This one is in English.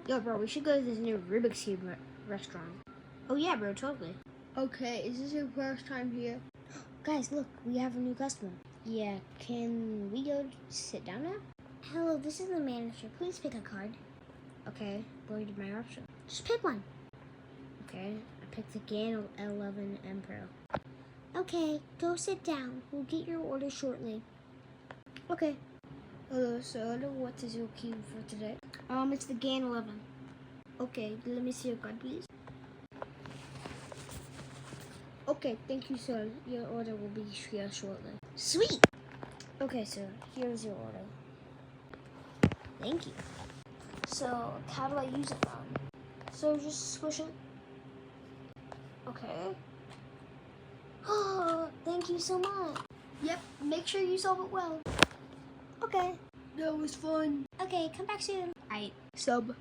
Yo, bro, we should go to this new Rubik's Cube restaurant. Oh yeah, bro, totally. Okay, is this your first time here? Guys, look, we have a new customer. Yeah, can we go sit down now? Hello, this is the manager. Please pick a card. Okay, going to my option. Just pick one. Okay, I picked the GAN 11 M Pro. Okay, go sit down. We'll get your order shortly. Okay. Hello, sir. What is your cue for today? It's the GAN 11. Okay, let me see your card, please. Okay, thank you, sir. Your order will be here shortly. Sweet. Okay, sir. Here's your order. Thank you. So, how do I use it then? So just squish it. Okay. Oh, thank you so much. Yep. Make sure you solve it well. Okay. That was fun. Okay, come back soon. Sub.